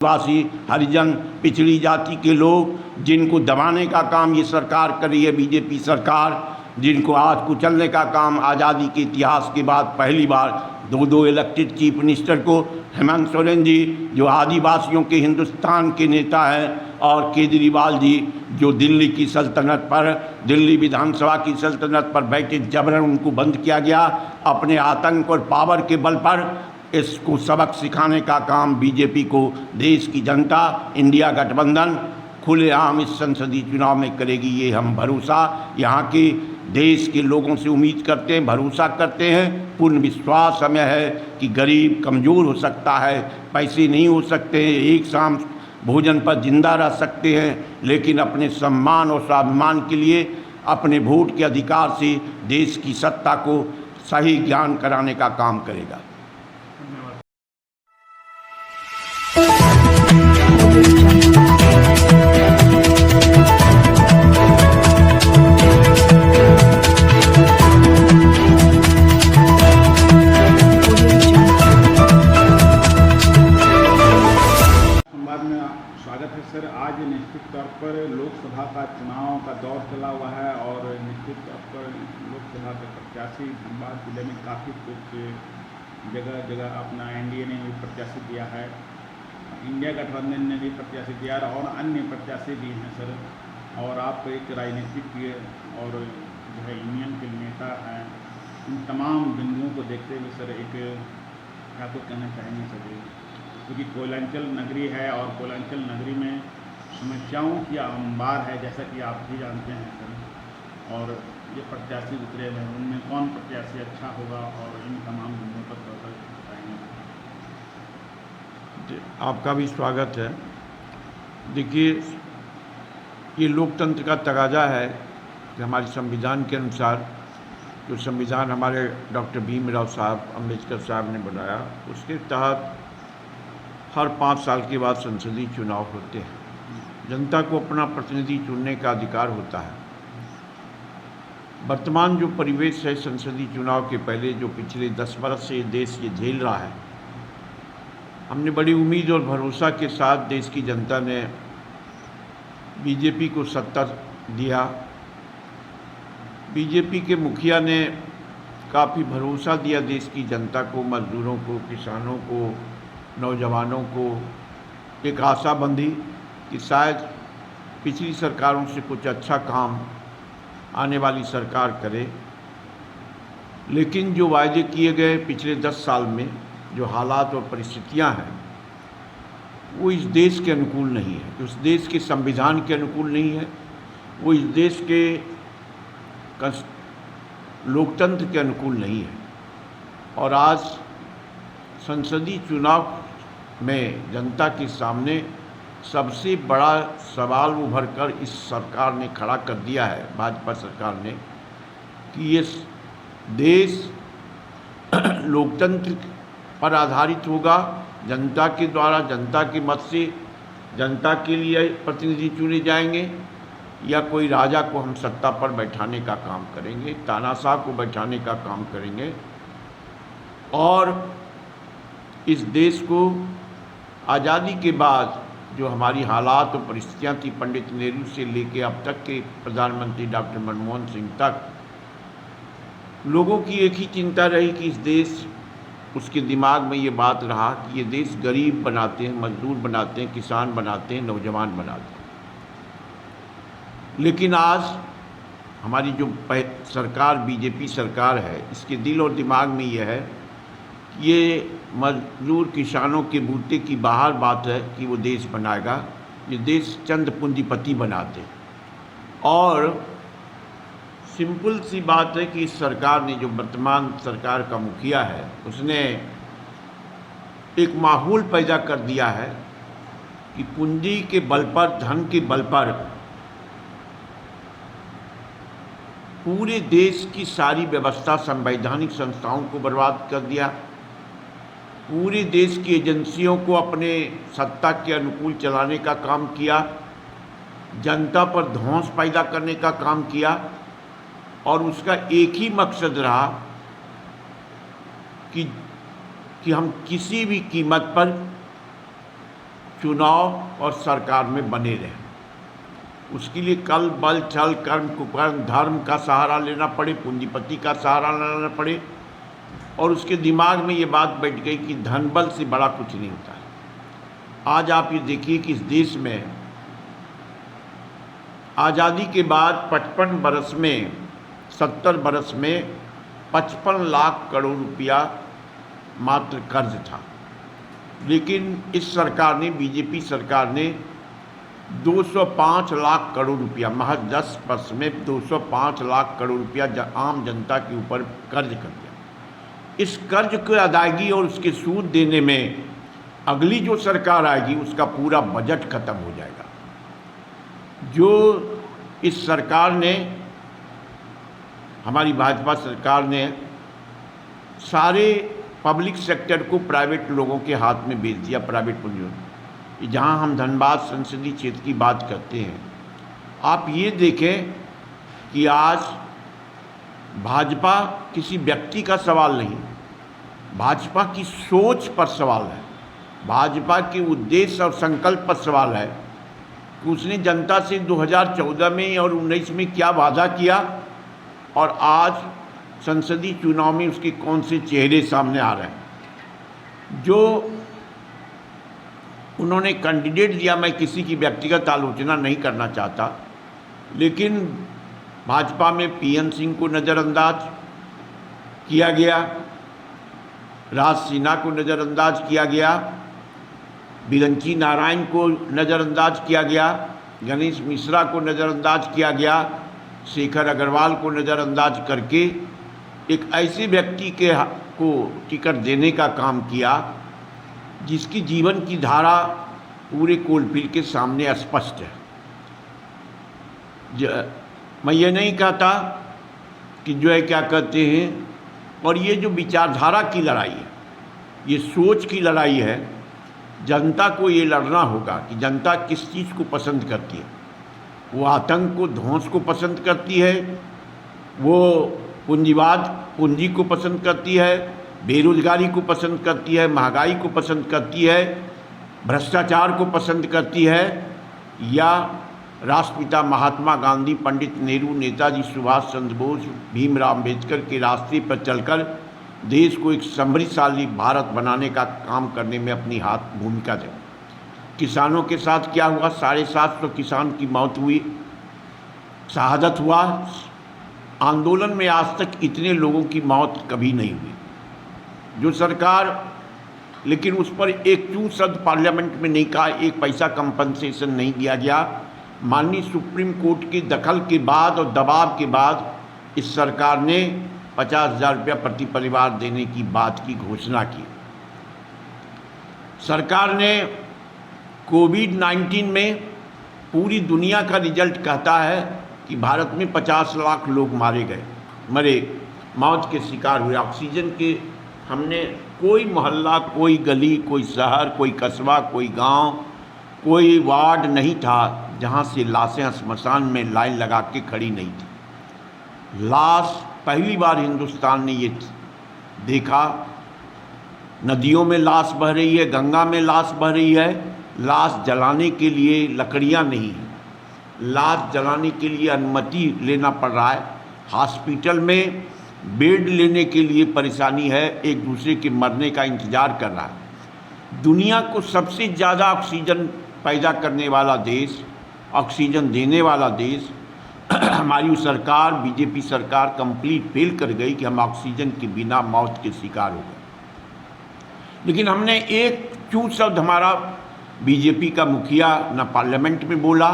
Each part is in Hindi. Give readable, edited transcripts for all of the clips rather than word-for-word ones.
आदिवासी, हरिजन, पिछड़ी जाति के लोग जिनको दबाने का काम ये सरकार कर रही है, बीजेपी सरकार, जिनको आज कुचलने का काम आज़ादी के इतिहास के बाद पहली बार दो इलेक्टेड चीफ मिनिस्टर को, हेमंत सोरेन जी जो आदिवासियों के हिंदुस्तान के नेता हैं, और केजरीवाल जी जो दिल्ली की सल्तनत पर, दिल्ली विधानसभा की सल्तनत पर बैठे, जबरन उनको बंद किया गया। अपने आतंक और पावर के बल पर इसको सबक सिखाने का काम बीजेपी को देश की जनता, इंडिया गठबंधन खुलेआम इस संसदीय चुनाव में करेगी। ये हम भरोसा यहाँ के देश के लोगों से उम्मीद करते हैं, भरोसा करते हैं। पूर्ण विश्वास हमें है कि गरीब कमज़ोर हो सकता है, पैसे नहीं हो सकते हैं, एक शाम भोजन पर जिंदा रह सकते हैं, लेकिन अपने सम्मान और स्वाभिमान के लिए अपने वोट के अधिकार से देश की सत्ता को सही ज्ञान कराने का काम करेगा। स्वागत है सर। आज निश्चित तौर पर लोकसभा का चुनाव का दौर चला हुआ है और निश्चित तौर पर लोकसभा के प्रत्याशी धनबाद जिले में काफ़ी कुछ जगह जगह अपना एनडीए ने भी प्रत्याशी दिया है, इंडिया गठबंधन ने भी प्रत्याशी दिया और अन्य प्रत्याशी भी हैं सर। और आप एक राजनीतिक और जो है यूनियन के नेता हैं, इन तमाम बिंदुओं को देखते हुए सर एक क्या कुछ कहना चाहेंगे सर? क्योंकि कोयलांचल नगरी है और कोयलांचल नगरी में समस्याओं की अंबार है, जैसा कि आप भी जानते हैं सर। और ये प्रत्याशी उतरे हैं, उनमें कौन प्रत्याशी अच्छा होगा और इन तमाम बिंदुओं पर थोड़ा बताएंगे। आपका भी स्वागत है। देखिए, ये लोकतंत्र का तकाजा है कि हमारे संविधान के अनुसार, जो संविधान हमारे डॉक्टर भीमराव साहब अम्बेडकर साहब ने बनाया, उसके तहत हर 5 साल के बाद संसदीय चुनाव होते हैं। जनता को अपना प्रतिनिधि चुनने का अधिकार होता है। वर्तमान जो परिवेश है संसदीय चुनाव के पहले, जो पिछले 10 वर्ष से देश ये झेल रहा है, हमने बड़ी उम्मीद और भरोसा के साथ देश की जनता ने बीजेपी को सत्ता दिया। बीजेपी के मुखिया ने काफ़ी भरोसा दिया देश की जनता को, मजदूरों को, किसानों को, नौजवानों को, एक आशा बंधी कि शायद पिछली सरकारों से कुछ अच्छा काम आने वाली सरकार करे। लेकिन जो वायदे किए गए पिछले 10 साल में, जो हालात और परिस्थितियां हैं, वो इस देश के अनुकूल नहीं है, उस देश के संविधान के अनुकूल नहीं है, वो इस देश के लोकतंत्र के अनुकूल नहीं है। और आज संसदीय चुनाव में जनता के सामने सबसे बड़ा सवाल उभर कर इस सरकार ने खड़ा कर दिया है, भाजपा सरकार ने, कि ये देश लोकतंत्र पर आधारित होगा, जनता के द्वारा, जनता के मत से जनता के लिए प्रतिनिधि चुने जाएंगे, या कोई राजा को हम सत्ता पर बैठाने का काम करेंगे, तानाशाह को बैठाने का काम करेंगे। और इस देश को आज़ादी के बाद जो हमारी हालात और परिस्थितियाँ थी, पंडित नेहरू से लेकर अब तक के प्रधानमंत्री डॉक्टर मनमोहन सिंह तक, लोगों की एक ही चिंता रही कि इस देश, उसके दिमाग में ये बात रहा कि ये देश गरीब बनाते हैं, मजदूर बनाते हैं, किसान बनाते हैं, नौजवान बनाते हैं। लेकिन आज हमारी जो सरकार, बीजेपी सरकार है, इसके दिल और दिमाग में ये है कि ये मजदूर किसानों के बूते की बाहर बात है कि वो देश बनाएगा। ये देश चंद पूंजीपति बनाते। और सिंपल सी बात है कि इस सरकार ने, जो वर्तमान सरकार का मुखिया है, उसने एक माहौल पैदा कर दिया है कि पूंजी के बल पर, धन के बल पर पूरे देश की सारी व्यवस्था, संवैधानिक संस्थाओं को बर्बाद कर दिया। पूरे देश की एजेंसियों को अपने सत्ता के अनुकूल चलाने का काम किया, जनता पर धौंस पैदा करने का काम किया। और उसका एक ही मकसद रहा कि हम किसी भी कीमत पर चुनाव और सरकार में बने रहें। उसके लिए कल बल छल कर्म कुकर्म धर्म का सहारा लेना पड़े, पूंजीपति का सहारा लेना पड़े, और उसके दिमाग में ये बात बैठ गई कि धन बल से बड़ा कुछ नहीं होता है। आज आप ये देखिए कि इस देश में आज़ादी के बाद 55 बरस में 70 बरस में 55 लाख करोड़ रुपया मात्र कर्ज था, लेकिन इस सरकार ने, बीजेपी सरकार ने 205 लाख करोड़ रुपया, महज 10 वर्ष में 205 लाख करोड़ रुपया आम जनता के ऊपर कर्ज कर दिया। इस कर्ज की अदायगी और उसके सूद देने में अगली जो सरकार आएगी उसका पूरा बजट खत्म हो जाएगा। जो इस सरकार ने, हमारी भाजपा सरकार ने सारे पब्लिक सेक्टर को प्राइवेट लोगों के हाथ में बेच दिया, प्राइवेट पूंजी। जहां हम धनबाद संसदीय क्षेत्र की बात करते हैं, आप ये देखें कि आज भाजपा किसी व्यक्ति का सवाल नहीं, भाजपा की सोच पर सवाल है, भाजपा के उद्देश्य और संकल्प पर सवाल है कि उसने जनता से 2014 में और 19 में क्या वादा किया और आज संसदीय चुनाव में उसके कौन से चेहरे सामने आ रहे हैं। जो उन्होंने कैंडिडेट दिया, मैं किसी की व्यक्तिगत आलोचना नहीं करना चाहता, लेकिन भाजपा में पीएन सिंह को नज़रअंदाज किया गया, राज सिन्हा को नज़रअंदाज किया गया, बिरंची नारायण को नज़रअंदाज किया गया, गणेश मिश्रा को नज़रअंदाज किया गया, शेखर अग्रवाल को नज़रअंदाज करके एक ऐसे व्यक्ति को टिकट देने का काम किया जिसकी जीवन की धारा पूरे कोलफील्ड के सामने स्पष्ट है। मैं ये नहीं कहता कि जो है क्या कहते हैं, और ये जो विचारधारा की लड़ाई है, ये सोच की लड़ाई है। जनता को ये लड़ना होगा कि जनता किस चीज़ को पसंद करती है। वो आतंक को, ध्वंस को पसंद करती है, वो पूंजीवाद, पूंजी को पसंद करती है, बेरोजगारी को पसंद करती है, महंगाई को पसंद करती है, भ्रष्टाचार को पसंद करती है, या राष्ट्रपिता महात्मा गांधी, पंडित नेहरू, नेताजी सुभाष चंद्र बोस, भीमराव अम्बेडकर के रास्ते पर चलकर देश को एक समृद्धशाली भारत बनाने का काम करने में अपनी भूमिका दे। किसानों के साथ क्या हुआ? 750 किसान की मौत हुई, शहादत हुआ। आंदोलन में आज तक इतने लोगों की मौत कभी नहीं हुई। जो सरकार, लेकिन उस पर एक चूं शब्द पार्लियामेंट में नहीं कहा, एक पैसा कंपनसेशन नहीं दिया गया। माननीय सुप्रीम कोर्ट के दखल के बाद और दबाव के बाद इस सरकार ने 50,000 रुपया प्रति परिवार देने की बात की घोषणा की। सरकार ने कोविड-19 में पूरी दुनिया का रिजल्ट कहता है कि भारत में 50 लाख लोग मरे, मौत के शिकार हुए। ऑक्सीजन के हमने कोई मोहल्ला, कोई गली, कोई शहर, कोई कस्बा, कोई गांव, कोई वार्ड नहीं था जहां से लाशें श्मशान में लाइन लगा के खड़ी नहीं थी। लाश पहली बार हिंदुस्तान ने ये देखा। नदियों में लाश बह रही है, गंगा में लाश बह रही है। लाश जलाने के लिए लकड़ियां नहीं है, लाश जलाने के लिए अनुमति लेना पड़ रहा है। हॉस्पिटल में बेड लेने के लिए परेशानी है, एक दूसरे के मरने का इंतज़ार कर रहा है। दुनिया को सबसे ज़्यादा ऑक्सीजन पैदा करने वाला देश, ऑक्सीजन देने वाला देश, हमारी सरकार, बीजेपी सरकार कंप्लीट फेल कर गई कि हम ऑक्सीजन के बिना मौत के शिकार हो गए। लेकिन हमने एक चूं शब्द हमारा बीजेपी का मुखिया न पार्लियामेंट में बोला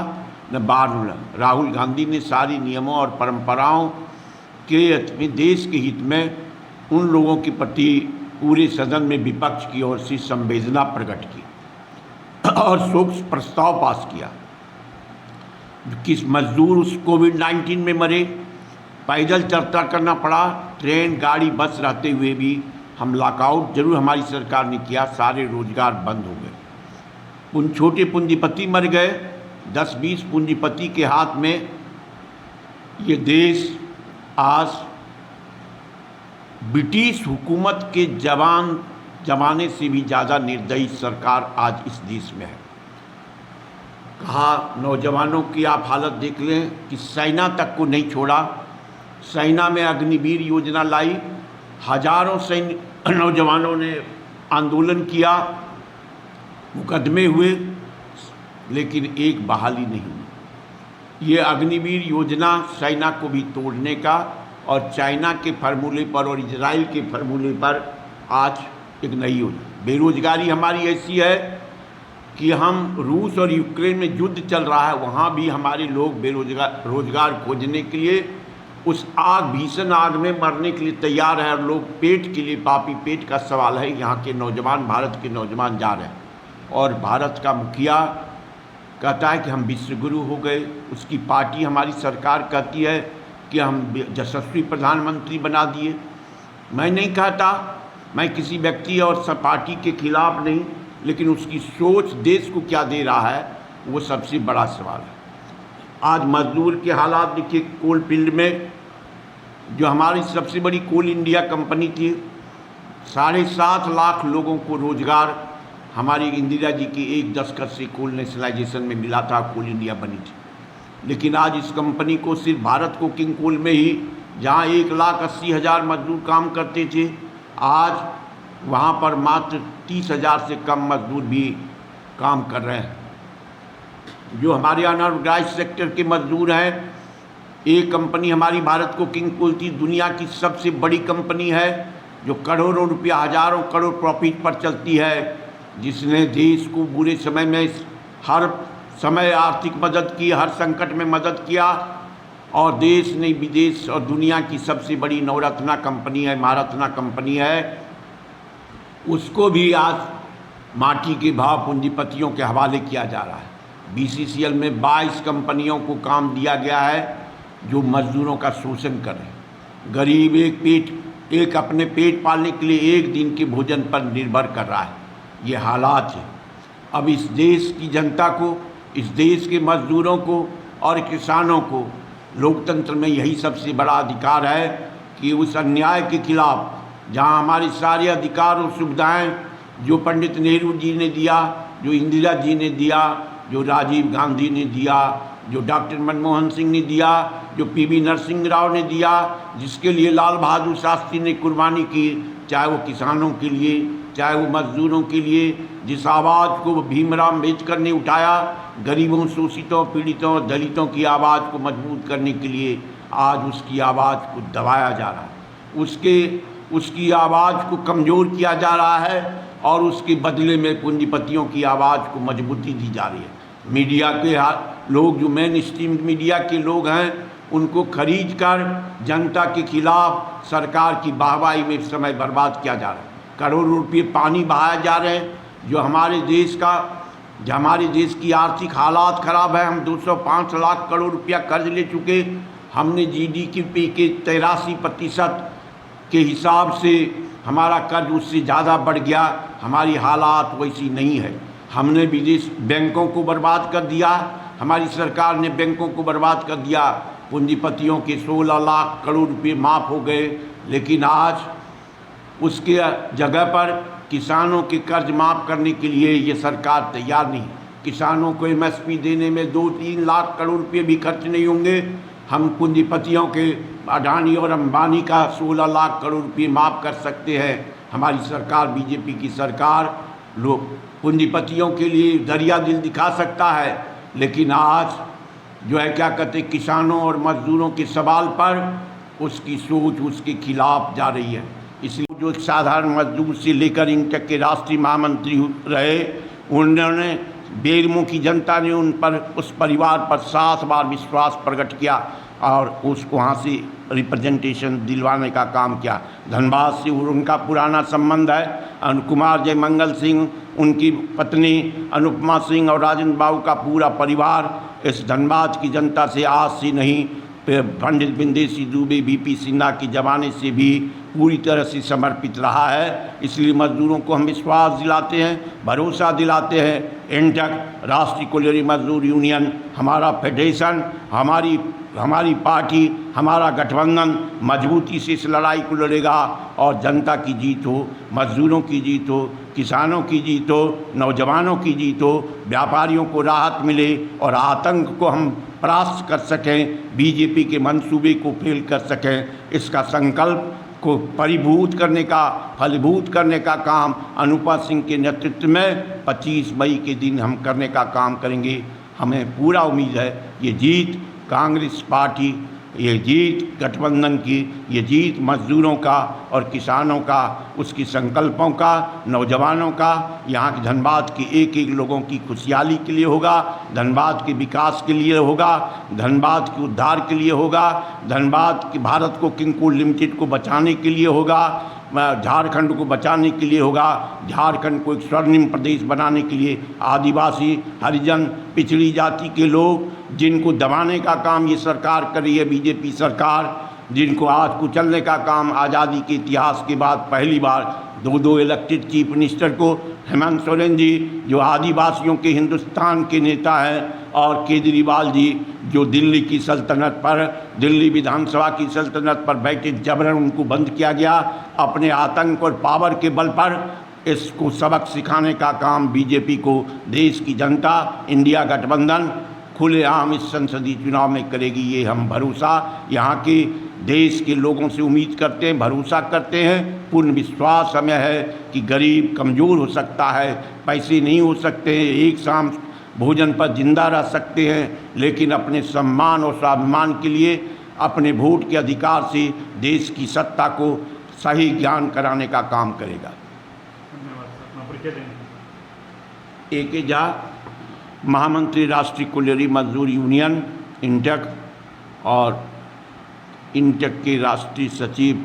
न बाहर बोला। राहुल गांधी ने सारी नियमों और परंपराओं के हित में, देश के हित में उन लोगों के प्रति पूरे सदन में विपक्ष की ओर से संवेदना प्रकट की और शोक प्रस्ताव पास किया। किस मजदूर उस कोविड-19 में मरे, पैदल यात्रा करना पड़ा, ट्रेन, गाड़ी, बस रहते हुए भी हम लॉकआउट जरूर हमारी सरकार ने किया, सारे रोजगार बंद हो गए। उन छोटे पूंजीपति मर गए, 10-20 पूंजीपति के हाथ में ये देश आज ब्रिटिश हुकूमत के जमाने से भी ज़्यादा निर्दयी सरकार आज इस देश में है। कहा नौजवानों की आप हालत देख लें कि सेना तक को नहीं छोड़ा। सेना में अग्निवीर योजना लाई, हजारों सैन्य नौजवानों ने आंदोलन किया, मुकदमे हुए, लेकिन एक बहाली नहीं हुई। ये अग्निवीर योजना सेना को भी तोड़ने का और चाइना के फार्मूले पर और इजराइल के फार्मूले पर आज एक नई योजना। बेरोजगारी हमारी ऐसी है कि हम रूस और यूक्रेन में युद्ध चल रहा है, वहाँ भी हमारे लोग रोजगार खोजने के लिए उस भीषण आग में मरने के लिए तैयार है। और लोग पेट के लिए, पापी पेट का सवाल है, यहाँ के नौजवान, भारत के नौजवान जा रहे हैं। और भारत का मुखिया कहता है कि हम विश्वगुरु हो गए, उसकी पार्टी, हमारी सरकार कहती है कि हम यशस्वी प्रधानमंत्री बना दिए। मैं नहीं कहता, मैं किसी व्यक्ति और सब पार्टी के खिलाफ नहीं, लेकिन उसकी सोच देश को क्या दे रहा है वो सबसे बड़ा सवाल है। आज मजदूर के हालात देखिए, कोल फील्ड में जो हमारी सबसे बड़ी कोल इंडिया कंपनी थी, 7.5 लाख लोगों को रोजगार हमारी इंदिरा जी की एक दस्तखत से कोल नेशनलाइजेशन में मिला था, कोल इंडिया बनी थी। लेकिन आज इस कंपनी को सिर्फ भारत कोकिंग कोल में ही, जहाँ 1,80,000 मजदूर काम करते थे, आज वहाँ पर मात्र 30,000 से कम मजदूर भी काम कर रहे हैं। जो हमारे अनऑर्गेनाइज्ड सेक्टर के मजदूर हैं, एक कंपनी हमारी भारत कोकिंग कोल थी, दुनिया की सबसे बड़ी कंपनी है, जो करोड़ों रुपया, हजारों करोड़ प्रॉफिट पर चलती है, जिसने देश को बुरे समय में हर समय आर्थिक मदद की, हर संकट में मदद किया। और देश नहीं विदेश और दुनिया की सबसे बड़ी नवरत्ना कंपनी है, महारत्ना कंपनी है, उसको भी आज माटी के भाव पूंजीपतियों के हवाले किया जा रहा है। बीसीसीएल में 22 कंपनियों को काम दिया गया है जो मजदूरों का शोषण कर रहे हैं। गरीब एक अपने पेट पालने के लिए एक दिन के भोजन पर निर्भर कर रहा है। ये हालात है। अब इस देश की जनता को, इस देश के मजदूरों को और किसानों को लोकतंत्र में यही सबसे बड़ा अधिकार है कि उस अन्याय के खिलाफ, जहाँ हमारे सारे अधिकार और सुविधाएं जो पंडित नेहरू जी ने दिया, जो इंदिरा जी ने दिया, जो राजीव गांधी ने दिया, जो डॉक्टर मनमोहन सिंह ने दिया, जो पीवी नरसिंह राव ने दिया, जिसके लिए लाल बहादुर शास्त्री ने कुर्बानी की, चाहे वो किसानों के लिए, चाहे वो मजदूरों के लिए, जिस आवाज़ को भीमराव अम्बेडकर ने उठाया, गरीबों, शोषितों, पीड़ितों, दलितों की आवाज़ को मजबूत करने के लिए, आज उसकी आवाज़ को दबाया जा रहा है, उसकी आवाज़ को कमज़ोर किया जा रहा है और उसके बदले में पूंजीपतियों की आवाज़ को मजबूती दी जा रही है। मीडिया के लोग, जो मेन स्ट्रीम मीडिया के लोग हैं, उनको खरीद कर जनता के खिलाफ सरकार की वाहवाही में समय बर्बाद किया जा रहा है। करोड़ों रुपये पानी बहाए जा रहे हैं। जो हमारे देश की आर्थिक हालात ख़राब है। हम 205 लाख करोड़ रुपया कर्ज ले चुके। हमने GDP के 83% के हिसाब से हमारा कर्ज उससे ज़्यादा बढ़ गया। हमारी हालात वैसी नहीं है। हमने विदेश बैंकों को बर्बाद कर दिया, हमारी सरकार ने बैंकों को बर्बाद कर दिया। पूंजीपतियों के 16 लाख करोड़ रुपये माफ़ हो गए, लेकिन आज उसके जगह पर किसानों के कर्ज माफ़ करने के लिए ये सरकार तैयार नहीं। किसानों को MSP देने में 2-3 लाख करोड़ रुपये भी खर्च नहीं होंगे। हम पूंजीपतियों के अडानी और अंबानी का 16 लाख करोड़ रुपये माफ़ कर सकते हैं। हमारी सरकार, बीजेपी की सरकार, लोग पूंजीपतियों के लिए दरिया दिल दिखा सकता है, लेकिन आज जो है क्या कहते, किसानों और मजदूरों के सवाल पर उसकी सोच उसके खिलाफ जा रही है। इसलिए जो साधारण मजदूर से लेकर इंटक के राष्ट्रीय महामंत्री रहे, उन्होंने बेरमुखी जनता ने उस परिवार पर 7 बार विश्वास प्रकट किया और उसको वहाँ से रिप्रेजेंटेशन दिलवाने का काम किया। धनबाद से उनका पुराना संबंध है। कुमार जयमंगल सिंह, उनकी पत्नी अनुपमा सिंह और राजेंद्र बाबू का पूरा परिवार इस धनबाद की जनता से आज से नहीं, पंडित बिंदेसी दुबे, BP सिन्हा के ज़माने से भी पूरी तरह से समर्पित रहा है। इसलिए मजदूरों को हम विश्वास दिलाते हैं, भरोसा दिलाते हैं। इंटक, राष्ट्रीय कोयलरी मजदूर यूनियन, हमारा फेडरेशन, हमारी पार्टी, हमारा गठबंधन मजबूती से इस लड़ाई को लड़ेगा और जनता की जीत हो, मजदूरों की जीत हो, किसानों की जीत हो, नौजवानों की जीत हो, व्यापारियों को राहत मिले और आतंक को हम परास्त कर सकें, बीजेपी के मंसूबे को फेल कर सकें। इसका संकल्प को फलीभूत करने का काम अनुपा सिंह के नेतृत्व में 25 मई के दिन हम करने का काम करेंगे। हमें पूरा उम्मीद है ये जीत कांग्रेस पार्टी, ये जीत गठबंधन की, ये जीत मजदूरों का और किसानों का, उसकी संकल्पों का, नौजवानों का, यहाँ के धनबाद के एक एक लोगों की खुशहाली के लिए होगा, धनबाद के विकास के लिए होगा, धनबाद के उद्धार के लिए होगा, धनबाद के भारत को किंग कोल लिमिटेड को बचाने के लिए होगा, झारखंड को बचाने के लिए होगा, झारखंड को एक स्वर्णिम प्रदेश बनाने के लिए। आदिवासी, हरिजन, पिछड़ी जाति के लोग जिनको दबाने का काम ये सरकार कर रही है, बीजेपी सरकार, जिनको आज कुचलने का काम आज़ादी के इतिहास के बाद पहली बार दो इलेक्टेड चीफ मिनिस्टर को, हेमंत सोरेन जी जो आदिवासियों के हिंदुस्तान के नेता हैं, और केजरीवाल जी जो दिल्ली की सल्तनत पर, दिल्ली विधानसभा की सल्तनत पर बैठे, जबरन उनको बंद किया गया। अपने आतंक और पावर के बल पर इसको सबक सिखाने का काम बीजेपी को देश की जनता, इंडिया गठबंधन खुलेआम इस संसदीय चुनाव में करेगी। ये हम भरोसा यहाँ के देश के लोगों से उम्मीद करते हैं, भरोसा करते हैं। पूर्ण विश्वास हमें है कि गरीब कमज़ोर हो सकता है, पैसे नहीं हो सकते हैं, एक शाम भोजन पर जिंदा रह सकते हैं, लेकिन अपने सम्मान और स्वाभिमान के लिए अपने वोट के अधिकार से देश की सत्ता को सही ज्ञान कराने का काम करेगा। ए.के. झा, महामंत्री राष्ट्रीय कोयलरी मजदूर यूनियन इंटक, और इंटक के राष्ट्रीय सचिव,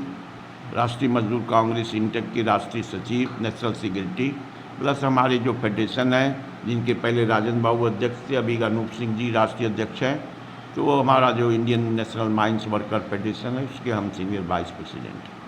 राष्ट्रीय मजदूर कांग्रेस इंटक के राष्ट्रीय सचिव, नेशनल सेक्रेटरी, प्लस हमारे जो फेडरेशन है जिनके पहले राजन बाबू अध्यक्ष थे, अभी अनूप सिंह जी राष्ट्रीय अध्यक्ष हैं। तो हमारा जो Indian national mines worker federation है उसके हम सीनियर वाइस प्रेसिडेंट हैं।